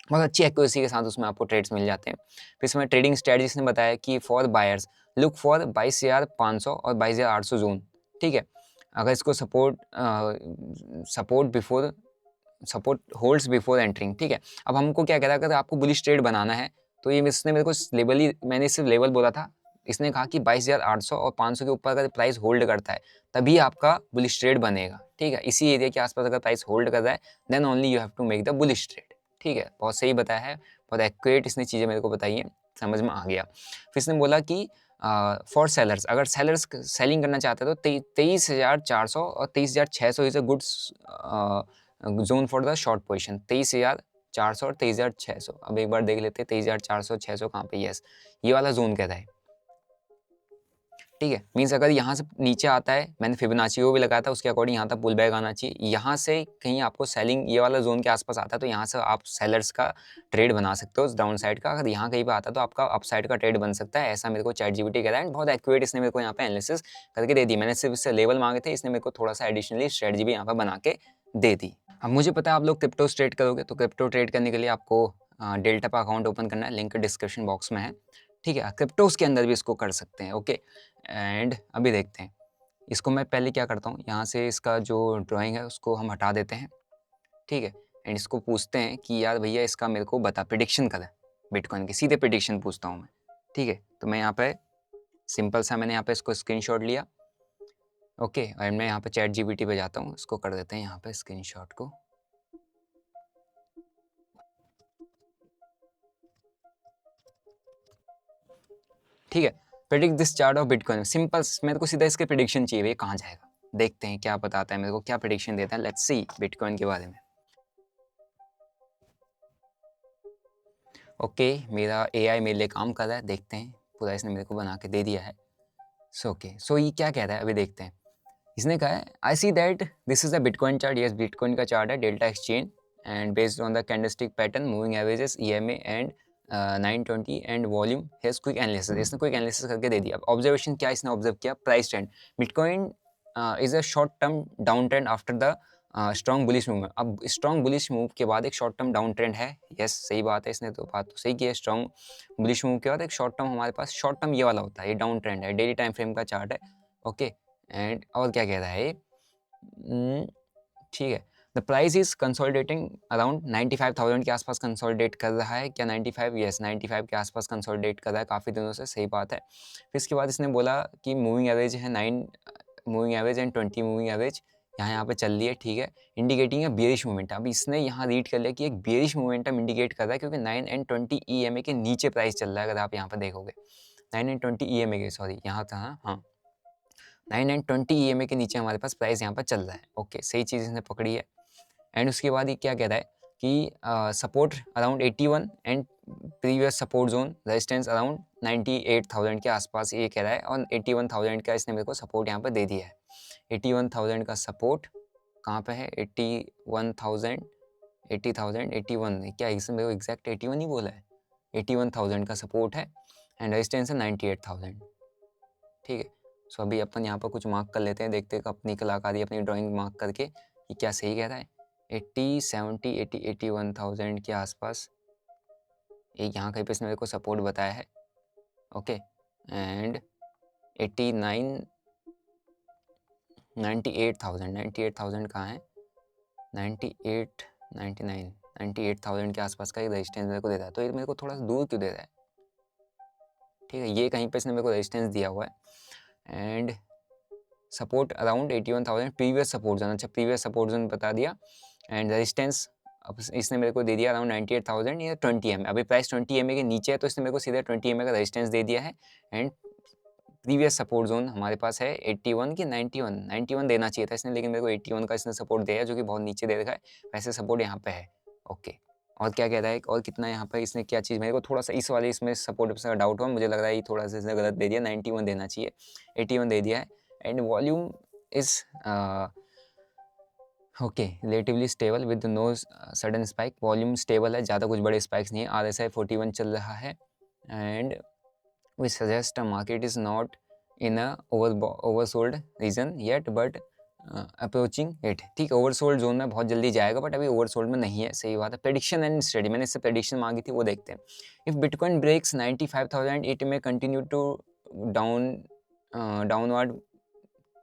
Speaker 1: बहुत अच्छी एक्यूरेसी के साथ उसमें आपको ट्रेड्स मिल जाते हैं। फिर इसमें ट्रेडिंग स्ट्रेटजीज ने बताया कि फॉर बायर्स लुक फॉर 22,500 और 22,800 जोन। ठीक है, अगर इसको सपोर्ट होल्ड्स बिफोर एंटरिंग। ठीक है, अब हमको क्या कह रहा है, अगर आपको बुलिश ट्रेड बनाना है तो ये इसने मेरे को लेवल ही, मैंने सिर्फ लेवल बोला था, इसने कहा कि 22,800 और 500 के ऊपर अगर प्राइस होल्ड करता है तभी आपका बुलिश ट्रेड बनेगा। ठीक है, इसी एरिया के आसपास अगर प्राइस होल्ड कर रहा है then only you have to make the bullish trade. ठीक है, बहुत सही बताया है, बहुत एक्यूरेट इसने चीज़ें मेरे को बताई हैं, समझ में आ गया। फिर इसने बोला कि फॉर सेलर्स, अगर सेलर्स सेलिंग करना चाहते हैं तो 23,400 और 23,600 is a good zone for the short position. 23,400 और 23,600, अब एक बार देख लेते हैं 23,400 600 कहाँ पे, यस ये वाला जोन कहता है, ठीक है। मीन्स अगर यहाँ से नीचे आता है, मैंने फिबोनाची को भी लगाया था, उसके अकॉर्डिंग यहाँ तक पुल बैक आना चाहिए। यहाँ से कहीं आपको सेलिंग ये वाला जोन के आसपास आता है तो यहाँ से आप सेलर्स का ट्रेड बना सकते हो डाउन साइड का। अगर यहाँ कहीं पे आता है तो आपका अप साइड का ट्रेड बन सकता है, ऐसा मेरे को चैट जीपीटी कह रहा है। एंड बहुत एक्यूरेट इसने मेरे को यहाँ पे एनालिसिस करके दे दी। मैंने सिर्फ इससे लेवल मांगे थे, इसने मेरे को थोड़ा सा एडिशनली स्ट्रेटजी भी यहाँ पर बना के दे दी। अब मुझे पता है आप लोग क्रिप्टो ट्रेड करोगे, तो क्रिप्टो ट्रेड करने के लिए आपको डेल्टा पर अकाउंट ओपन करना है, लिंक डिस्क्रिप्शन बॉक्स में है, ठीक है। क्रिप्टोज के अंदर भी इसको कर सकते हैं, ओके। एंड अभी देखते हैं इसको। मैं पहले क्या करता हूँ, यहाँ से इसका जो ड्राइंग है उसको हम हटा देते हैं, ठीक है। एंड इसको पूछते हैं कि यार भैया इसका मेरे को बता, प्रिडिक्शन कर बिटकॉइन की, सीधे प्रिडिक्शन पूछता हूँ मैं, ठीक है। तो मैं यहाँ पे सिंपल सा मैंने यहाँ पे इसको स्क्रीनशॉट लिया, ओके। और मैं यहाँ पे चैट जीपीटी पे जाता हूँ, इसको कर देते हैं यहाँ पे स्क्रीनशॉट को, ठीक है। Predict this chart of bitcoin, simple, मेरे को सीधा इसके प्रेडिक्शन चाहिए, भैया कहाँ जाएगा। देखते हैं क्या बताता है मेरे को, क्या प्रेडिक्शन देता है। लेट्स सी बिटकॉइन के बारे में। ओके, मेरा एआई मेरे लिए काम कर रहा है, देखते हैं। पूरा इसने मेरे को बना के दे दिया है। सो ये क्या कह रहा है अभी देखते हैं। इसने कहा है I see that this is the Bitcoin chart, yes Bitcoin का चार्ट है, Delta Exchange and based on the candlestick pattern, moving averages, EMA and 920 and volume has quick analysis. इसने क्विक एनालिसिस करके दे दिया। ऑब्जर्वेशन क्या इसने observe किया, price trend, Bitcoin is a short term down trend after the strong bullish move. अब strong bullish move के बाद एक शॉर्ट टर्म डाउन ट्रेंड है, यस सही बात है, इसने तो बात तो सही की है। स्ट्रॉन्ग बुलिश मूव के बाद एक शॉर्ट टर्म, हमारे पास शॉर्ट टर्म ये वाला होता है, ये डाउन ट्रेंड है, डेली टाइम फ्रेम का चार्ट है, ओके। एंड और क्या कह रहा है, ठीक है। The price is consolidating around 95,000 के आसपास कंसोलिडेट कर रहा है क्या, 95, यस 95 के आसपास कंसोलिडेट कर रहा है काफ़ी दिनों से, सही बात है। फिर इसके बाद इसने बोला कि मूविंग एवरेज है 9 moving average and 20 moving average यहाँ पे चल रही है, ठीक है, इंडिकेटिंग है बियरिश मोमेंटम। अब इसने यहाँ रीड कर लिया कि एक बियरिश मोमेंटम इंडिकेट कर रहा है, क्योंकि 9 एंड 20 ईएमए के नीचे प्राइस चल रहा है। अगर आप यहाँ पर देखोगे 9 एंड 20 ईएमए के, सॉरी यहाँ था, हाँ 9 एंड 20 ईएमए के नीचे हमारे पास प्राइस यहाँ पर चल रहा है, ओके सही चीज़ इसने पकड़ी है। एंड उसके बाद ये क्या कह रहा है कि support around 81 and previous support zone resistance around 98,000 के आसपास ये कह रहा है, और 81,000 का इसने मेरे को सपोर्ट यहाँ पर दे दिया है। 81,000 का सपोर्ट कहाँ पे है, 81,000 80,000 81, क्या इसने मेरे को एग्जैक्ट 81 ही बोला है, 81,000 का सपोर्ट है एंड रेजिस्टेंस है 98,000, ठीक है। सो अभी अपन यहाँ पर कुछ मार्क कर लेते हैं, देखते हैं अपनी कलाकारी, अपनी ड्राइंग मार्क करके कि क्या सही कह रहा है। 80 70 80 81,000 के आसपास एक यहाँ कहीं पे इसने मेरे को सपोर्ट बताया है, ओके। एंड 89 98,000 कहाँ है, 98 99 98,000 के आसपास का एक रेजिस्टेंस मेरे को दे रहा है। तो ये मेरे को थोड़ा सा दूर क्यों दे रहा है, ठीक है, ये कहीं पे इसने मेरे को रेजिस्टेंस दिया हुआ है। And support around 81,000 previous support zone, अच्छा प्रीवियस सपोर्ट जोन बता दिया। एंड रेजिस्टेंस अब इसने मेरे को दे दिया अराउंड 98,000 या 20 एम। अभी प्राइस 20 एम के नीचे है तो इसने मेरे को सीधा 20 एम का रेजिस्टेंस दे दिया है। एंड प्रीवियस सपोर्ट जोन हमारे पास है 81 की 91 देना चाहिए था इसने, लेकिन मेरे को 81 का इसने सपोर्ट दिया है, जो कि बहुत नीचे दे रखा है। वैसे सपोर्ट यहाँ पे है, ओके। और क्या कह रहा है, और कितना यहाँ पे इसने क्या चीज़, मेरे को थोड़ा सा इस वाले इसमें सपोर्ट से डाउट हुआ, मुझे लग रहा है ये थोड़ा सा इसने गलत दे दिया, 91 देना चाहिए, 81 दे दिया है। And volume is okay relatively stable with no sudden spike, volume stable है, ज़्यादा कुछ बड़े स्पाइक्स नहीं है। RSI 41 चल रहा है। And we suggest a market is not in a oversold region yet but approaching it, ठीक है, ओवरसोल्ड जोन में बहुत जल्दी जाएगा बट अभी ओवरसोल्ड में नहीं है, सही बात है। प्रेडिक्शन एंड स्टडी, मैंने इससे प्रेडिक्शन मांगी थी, वो देखते हैं। If Bitcoin breaks 95,000 it may continue to downward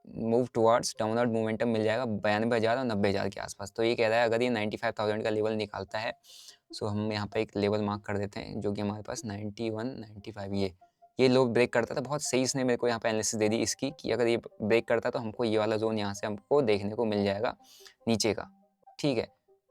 Speaker 1: move towards, downward momentum मिल जाएगा 92,000 और 90,000 के आसपास। तो ये कह रहा है अगर ये 95,000 का लेवल निकालता है, सो हम यहाँ पे एक लेवल मार्क कर देते हैं जो कि हमारे पास 91 95 ये लोग ब्रेक करता था। बहुत सही इसने मेरे को यहाँ पे एनालिसिस दे दी इसकी कि अगर ये ब्रेक करता तो हमको ये वाला जोन यहाँ से हमको देखने को मिल जाएगा नीचे का, ठीक है,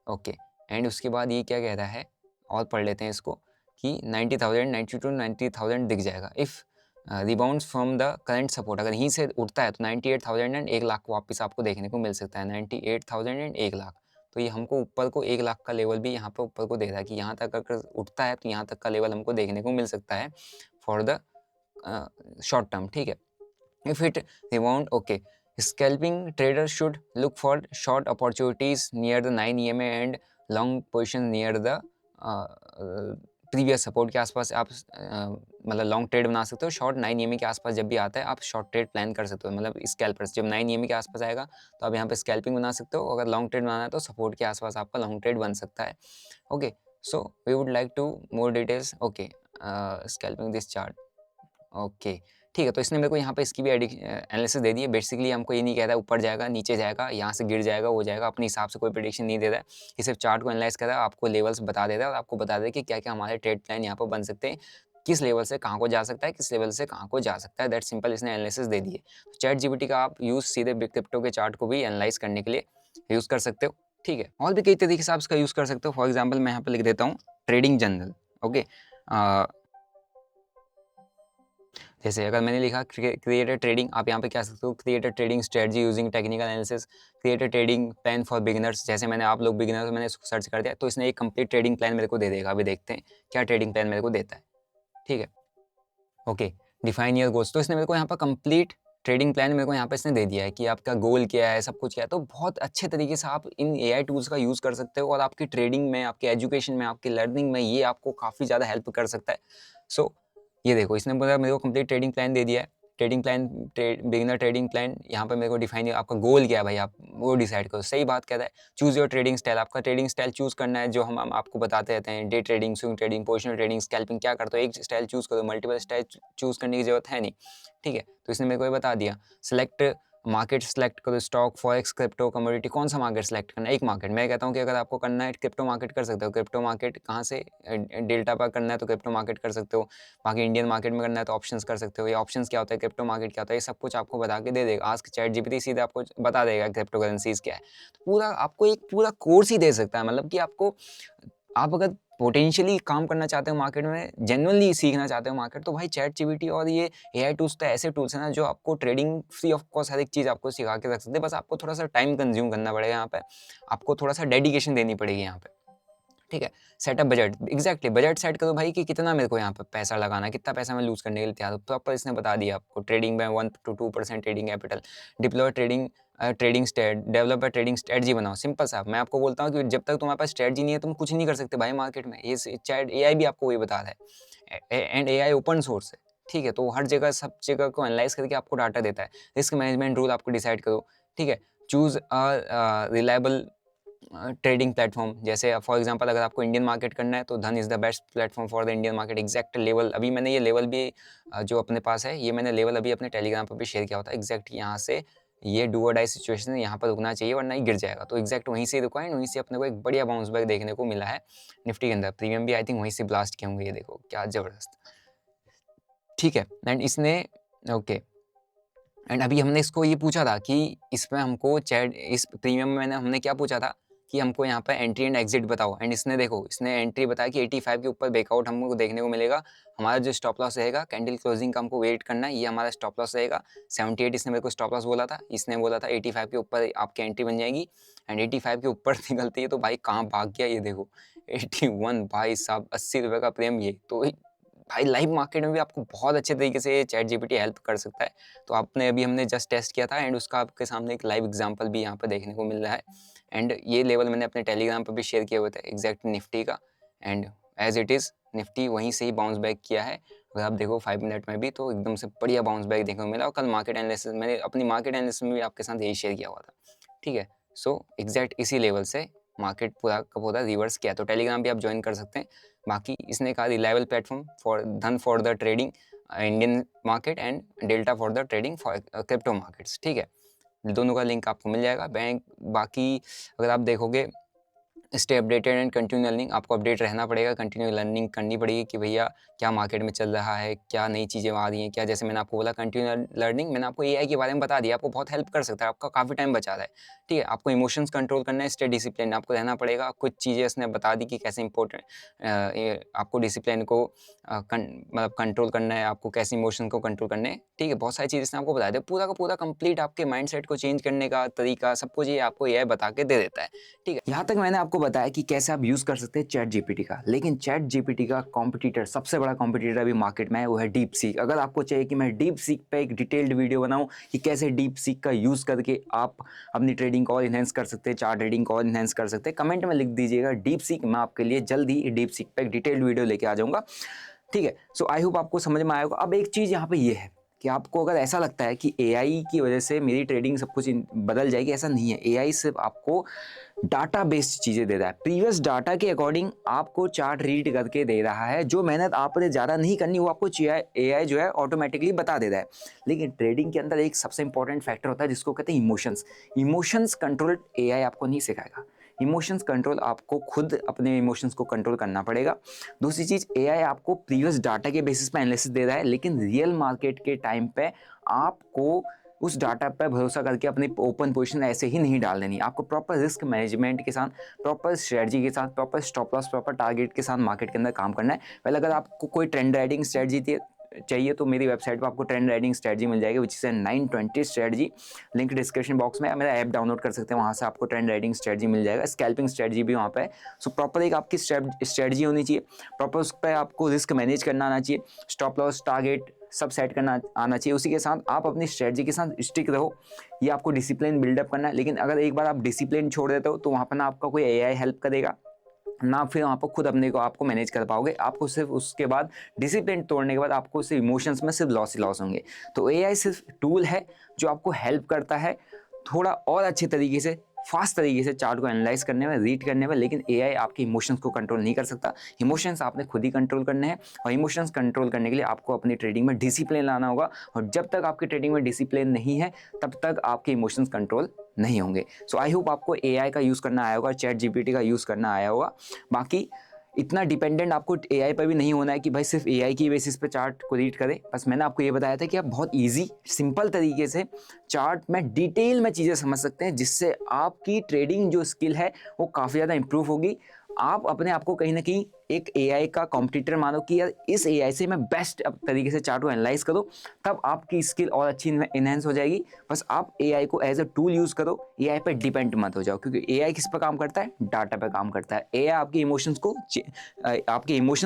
Speaker 1: ओके। एंड उसके बाद ये क्या कह रहा है और पढ़ लेते हैं इसको कि 90,000 92 to 90,000 दिख जाएगा if rebounds from the current support. अगर यहीं से उठता है तो 98,000 एंड 1 लाख को वापस आपको देखने को मिल सकता है, 98,000 एंड 1 लाख। तो ये हमको ऊपर को 1 लाख का लेवल भी यहाँ पे ऊपर को दे रहा है कि यहाँ तक अगर उठता है तो यहाँ तक का लेवल हमको देखने को मिल सकता है फॉर द शॉर्ट टर्म, ठीक है। If it rebound, okay, scalping trader should look for short opportunities near the 9 EMA and long position near the previous support के आसपास आप मतलब लॉन्ग ट्रेड बना सकते हो। शॉर्ट 9 EMA के आसपास जब भी आता है आप शॉर्ट ट्रेड प्लान कर सकते हो, मतलब स्कैल्पर्स जब 9 EMA के आसपास आएगा तो आप यहाँ पे स्कैल्पिंग बना सकते हो। अगर लॉन्ग ट्रेड बनाना है तो सपोर्ट के आसपास आपका लॉन्ग ट्रेड बन सकता है। Okay, so we would like to more details. Okay, scalping this chart, okay ठीक है। तो इसने मेरे को यहाँ पे इसकी भी एनालिसिस दे दी है। बेसिकली हमको ये नहीं कह रहा है ऊपर जाएगा नीचे जाएगा यहाँ से गिर जाएगा वो जाएगा, अपने हिसाब से कोई प्रेडिक्शन नहीं दे रहा है। ये सिर्फ चार्ट को एनालाइज कर रहा है, आपको लेवल्स बता दे रहा है और आपको बता दे कि क्या क्या हमारे ट्रेड प्लान यहाँ पर बन सकते हैं, किस लेवल से कहाँ को जा सकता है, किस लेवल से कहाँ को जा सकता है। दैट सिंपल इसने एनालिसिस दे दी है। चैट जीपीटी का आप यूज़ सीधे क्रिप्टो के चार्ट को भी एनालाइज करने के लिए यूज़ कर सकते हो, ठीक है। और भी कई तरीके से आप इसका यूज़ कर सकते हो। फॉर एग्जाम्पल मैं यहाँ पर लिख देता हूँ ट्रेडिंग जर्नल। ओके, जैसे अगर मैंने लिखा क्रिएट अ ट्रेडिंग, आप यहाँ पे क्या सकते हो, create a trading strategy using technical analysis, create a trading plan for beginners. जैसे मैंने आप लोग बिगिनर, मैंने इसको सर्च कर दिया तो इसने एक कंप्लीट ट्रेडिंग प्लान मेरे को दे देगा। अभी देखते हैं क्या ट्रेडिंग प्लान मेरे को देता है, ठीक है। ओके, डिफाइन योर गोल्स, तो इसने मेरे को यहाँ पर कंप्लीट ट्रेडिंग प्लान मेरे को यहाँ पे इसने दे दिया है कि आपका गोल क्या है, सब कुछ क्या है। तो बहुत अच्छे तरीके से आप इन AI टूल्स का यूज़ कर सकते हो और आपकी ट्रेडिंग में, आपके एजुकेशन में, आपकी लर्निंग में ये आपको काफ़ी ज़्यादा हेल्प कर सकता है। सो ये देखो इसने बोला मेरे को कंप्लीट ट्रेडिंग प्लान दे दिया है। Trading plan, beginner trading plan, यहाँ पे मेरे को डिफाइन, आपका गोल क्या है भाई, आप वो डिसाइड करो। सही बात कह रहा है। चूज़ योर ट्रेडिंग स्टाइल, आपका ट्रेडिंग स्टाइल चूज़ करना है जो हम आपको बताते रहते हैं। Day trading, swing trading, positional trading, scalping, क्या करते हो, एक स्टाइल चूज़ करो, मल्टीपल स्टाइल चूज़ करने की जरूरत है नहीं, ठीक है। तो इसने मेरे को ये बता दिया। सिलेक्ट मार्केट, सेलेक्ट करो, स्टॉक, फॉरेक्स, क्रिप्टो, कमोडिटी, कौन सा मार्केट सेलेक्ट करना है। एक मार्केट, मैं कहता हूँ कि अगर आपको करना है क्रिप्टो मार्केट कर सकते हो। क्रिप्टो मार्केट कहाँ से, डेल्टा पर करना है तो क्रिप्टो मार्केट कर सकते हो। बाकी इंडियन मार्केट में करना है तो ऑप्शंस कर सकते हो। ये ऑप्शंस क्या होता है, क्रिप्टो मार्केट क्या होता है, ये सब कुछ आपको बता के दे देगा। आस्क चैट जीपीटी सीधे आपको बता देगा क्रिप्टो करेंसीज क्या है। तो पूरा आपको एक पूरा कोर्स ही दे सकता है, मतलब कि आपको, आप अगर पोटेंशियली काम करना चाहते हो मार्केट में, जेन्युइनली सीखना चाहते हो मार्केट, तो भाई चैट जीपीटी और ये AI टूल्स तो ऐसे टूल्स हैं ना जो आपको ट्रेडिंग फ्री ऑफ कॉस्ट हर एक चीज़ आपको सिखा के रख सकते हैं। बस आपको थोड़ा सा टाइम कंज्यूम करना पड़ेगा यहाँ पे, आपको थोड़ा सा डेडिकेशन देनी पड़ेगी यहाँ पे, ठीक है। Setup budget, exactly budget set करो भाई कि कितना मेरे को यहाँ पे पैसा लगाना है, कितना पैसा मैं लूज करने के लिए तैयार हूँ। प्रॉपर इसने बता दिया आपको। ट्रेडिंग में 1 to 2% trading capital, deploy trading, trading straight, develop a trading strategy बनाओ। सिंपल सा, मैं आपको बोलता हूँ कि जब तक तुम्हारे पास स्ट्रेटजी नहीं है तुम कुछ नहीं कर सकते भाई मार्केट में। ये चैट AI भी आपको वही बता रहा है। एंड AI ओपन सोर्स है, ठीक है। तो हर जगह, सब जगह को एनालाइज करके आपको डाटा देता है। रिस्क मैनेजमेंट रूल आपको डिसाइड करो, ठीक है। Choose a reliable trading platform, जैसे फॉर एग्जांपल अगर आपको इंडियन मार्केट करना है तो धन is the best platform for the Indian market. Exact level, अभी मैंने ये लेवल भी जो अपने पास है, ये मैंने लेवल अभी अपने टेलीग्राम पर भी शेयर किया होता है। एग्जैक्ट यहाँ से ये डू और डाई सिचुएशन है, यहाँ पर रुकना चाहिए वरना ही गिर जाएगा। तो एग्जैक्ट वहीं से रुका है, वहीं से अपने को एक बढ़िया बाउंस बैक देखने को मिला है निफ्टी के अंदर। प्रीमियम भी आई थिंक वहीं से ब्लास्ट किए होंगे, ये देखो क्या ज़बरदस्त, ठीक है। एंड इसने, ओके, एंड अभी हमने इसको ये पूछा था कि इसमें हमको चैट, इस प्रीमियम में हमने क्या पूछा था कि हमको यहाँ पर एंट्री एंड एग्जिट बताओ। एंड इसने देखो, इसने एंट्री बताया कि 85 के ऊपर ब्रेकआउट हमको देखने को मिलेगा। हमारा जो स्टॉप लॉस रहेगा, कैंडल क्लोजिंग का हमको वेट करना है, ये हमारा स्टॉप लॉस रहेगा। 78 इसने मेरे को स्टॉप लॉस बोला था, इसने बोला था 85 के ऊपर आपकी एंट्री बन जाएगी। एंड 85 के ऊपर निकलती है तो भाई कहाँ भाग गया, ये देखो 81, भाई साहब 80 रुपये का प्रीमियम। ये तो भाई लाइव मार्केट में भी आपको बहुत अच्छे तरीके से चैट जीपीटी हेल्प कर सकता है। तो आपने अभी, हमने जस्ट टेस्ट किया था एंड उसका आपके सामने एक लाइव एग्जांपल भी यहाँ पर देखने को मिल रहा है। एंड ये लेवल मैंने अपने टेलीग्राम पर भी शेयर किए हुए थे एग्जैक्ट निफ्टी का। And as it is Nifty वहीं से ही बाउंस बैक किया है। अगर आप देखो 5 मिनट में भी तो एकदम से बढ़िया बाउंस बैक देखने को मिला। और कल मार्केट एनालिसिस, मैंने अपनी मार्केट एनालिसिस में भी आपके साथ यही शेयर किया हुआ था, ठीक है। सो एग्जैक्ट इसी लेवल से मार्केट पूरा का पूरा रिवर्स किया। तो टेलीग्राम भी आप ज्वाइन कर सकते हैं। बाकी इसने कहा रिलायबल प्लेटफॉर्म फॉर धन for the trading Indian market and delta for the trading for crypto markets, ठीक है। दोनों का लिंक आपको मिल जाएगा। बैंक, बाकी अगर आप देखोगे stay updated and continue learning, आपको अपडेट रहना पड़ेगा, कंटिन्यू लर्निंग करनी पड़ेगी कि भैया क्या मार्केट में चल रहा है, क्या नई चीज़ें आ रही हैं, क्या, जैसे मैंने आपको बोला कंटिन्यू लर्निंग, मैंने आपको एआई के बारे में बता दिया, आपको बहुत हेल्प कर सकता है, आपका काफ़ी टाइम बचा रहा है। ठीक है, आपको इमोशंस कंट्रोल करना है, स्टे डिसिप्लिन आपको रहना पड़ेगा। कुछ चीज़ें उसने बता दी कि कैसे इंपॉर्टेंट आपको डिसिप्लिन को मतलब कंट्रोल करना है, आपको कैसे इमोशन को कंट्रोल करना है। ठीक है, बहुत सारी चीज़ें इसने आपको बता दिया, पूरा का पूरा कंप्लीट आपके माइंडसेट को चेंज करने का तरीका, सब कुछ ये आपको एआई बता के दे देता है। ठीक है, यहाँ तक मैंने आपको बताया कि कैसे आप यूज़ कर सकते हैं चैट जीपीटी का, लेकिन चैट जीपीटी का कॉम्पिटिटर, सबसे बड़ा कॉम्पिटिटर अभी मार्केट में है, वो है डीप सीक। अगर आपको चाहिए कि मैं डीप सीक पे एक डिटेल्ड वीडियो बनाऊं कि कैसे डीप सीक का यूज़ करके आप अपनी ट्रेडिंग को और इन्हेंस कर सकते हैं, चार्ट ट्रेडिंग को और इन्हेंस कर सकते हैं, कमेंट में लिख दीजिएगा डीप सीक, मैं आपके लिए जल्द ही डीप सीक पे एक डिटेल्ड वीडियो लेके आ जाऊँगा। ठीक है, सो आई होप आपको समझ में आएगा। अब एक चीज़ यहाँ पे ये है कि आपको अगर ऐसा लगता है कि एआई की वजह से मेरी ट्रेडिंग सब कुछ बदल जाएगी, ऐसा नहीं है। एआई सिर्फ आपको डाटा बेस्ड चीज़ें दे रहा है, प्रीवियस डाटा के अकॉर्डिंग आपको चार्ट रीड करके दे रहा है। जो मेहनत आपने ज़्यादा नहीं करनी वो आपको एआई जो है ऑटोमेटिकली बता दे रहा है। लेकिन ट्रेडिंग के अंदर एक सबसे इंपॉर्टेंट फैक्टर होता है जिसको कहते हैं इमोशंस। इमोशंस कंट्रोल एआई आपको नहीं सिखाएगा, इमोशंस कंट्रोल आपको खुद अपने इमोशंस को कंट्रोल करना पड़ेगा। दूसरी चीज़, एआई आपको प्रीवियस डाटा के बेसिस पे एनालिसिस दे रहा है, लेकिन रियल मार्केट के टाइम पे आपको उस डाटा पर भरोसा करके अपनी ओपन पोजीशन ऐसे ही नहीं डाल देनी। आपको प्रॉपर रिस्क मैनेजमेंट के साथ, प्रॉपर स्ट्रेटजी के साथ, proper stop loss, proper target के साथ मार्केट के अंदर काम करना है। पहले अगर आपको कोई ट्रेंड राइडिंग स्ट्रेटजी चाहिए तो मेरी वेबसाइट पर आपको ट्रेंड राइडिंग स्ट्रेटजी मिल जाएगी, which is 920 strategy. Link description box में, मेरा ऐप डाउनलोड कर सकते हैं, वहाँ से आपको ट्रेंड राइडिंग स्ट्रेटजी मिल जाएगा। स्कैल्पिंग स्ट्रेटजी भी वहाँ पे है। सो प्रॉपर एक आपकी स्ट्रेटजी होनी चाहिए, प्रॉपर उस पर आपको रिस्क मैनेज करना आना चाहिए, स्टॉप लॉस टारगेट सब सेट करना आना चाहिए। उसी के साथ आप अपनी स्ट्रेटजी के साथ स्टिक रहो, ये आपको डिसिप्लिन बिल्डअप करना है। लेकिन अगर एक बार आप डिसिप्लिन छोड़ देते हो तो वहाँ पर ना आपका कोई एआई हेल्प करेगा, ना फिर वहाँ पर खुद अपने को आपको मैनेज कर पाओगे। आपको सिर्फ उसके बाद डिसिप्लिन तोड़ने के बाद आपको सिर्फ इमोशंस में सिर्फ लॉस ही लॉस होंगे। तो एआई सिर्फ टूल है जो आपको हेल्प करता है थोड़ा और अच्छे तरीके से, फास्ट तरीके से चार्ट को एनालाइज करने में, रीड करने में। लेकिन एआई आपके इमोशंस को कंट्रोल नहीं कर सकता। इमोशंस आपने खुद ही कंट्रोल करने हैं, और इमोशंस कंट्रोल करने के लिए आपको अपनी ट्रेडिंग में डिसिप्लिन लाना होगा। और जब तक आपकी ट्रेडिंग में डिसिप्लिन नहीं है तब तक आपके इमोशंस कंट्रोल नहीं होंगे। सो आई होप आपको एआई का यूज़ करना आया होगा, चैट जीपीटी का यूज़ करना आया होगा। बाकी इतना डिपेंडेंट आपको एआई पर भी नहीं होना है कि भाई सिर्फ एआई की बेसिस पे चार्ट को रीड करें। बस मैंने आपको ये बताया था कि आप बहुत इजी सिंपल तरीके से चार्ट में डिटेल में चीज़ें समझ सकते हैं, जिससे आपकी ट्रेडिंग जो स्किल है वो काफ़ी ज़्यादा इंप्रूव होगी। आप अपने आप को कहीं ना कहीं एक एआई का कॉम्पिटिटर मानो कि यार इस एआई से मैं बेस्ट तरीके से चार्ट को एनालाइज करो, तब आपकी स्किल और अच्छी इनहेंस हो जाएगी। बस आप एआई को एज अ टूल यूज़ करो, एआई पे डिपेंड मत हो जाओ, क्योंकि एआई किस पर काम करता है, डाटा पे काम करता है। एआई आपके इमोशंस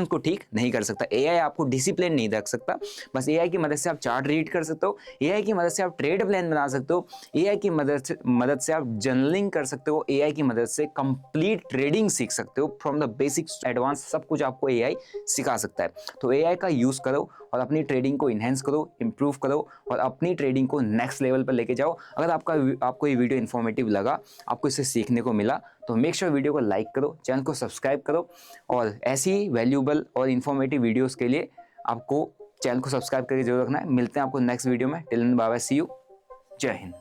Speaker 1: को ठीक नहीं कर सकता, एआई आपको डिसिप्लिन नहीं रख सकता। बस एआई की मदद से आप चार्ट रीड कर सकते हो, एआई की मदद से आप ट्रेड प्लान बना सकते हो, एआई की मदद से आप जर्नलिंग कर सकते हो, एआई की मदद से कंप्लीट ट्रेडिंग सीख सकते हो। फ्रॉम द बेसिक्स एडवांस सब कुछ आपको एआई सिखा सकता है। तो एआई का यूज़ करो और अपनी ट्रेडिंग को इन्हेंस करो, इंप्रूव करो, और अपनी ट्रेडिंग को नेक्स्ट लेवल पर लेके जाओ। अगर आपको ये वीडियो इन्फॉर्मेटिव लगा, आपको इससे सीखने को मिला, तो मेक श्योर वीडियो को लाइक करो, चैनल को सब्सक्राइब करो, और ऐसी वैल्यूबल और इन्फॉर्मेटिव वीडियोज़ के लिए आपको चैनल को सब्सक्राइब करके जरूर रखना है। मिलते हैं आपको नेक्स्ट वीडियो में। Till then bye bye, see you, जय हिंद।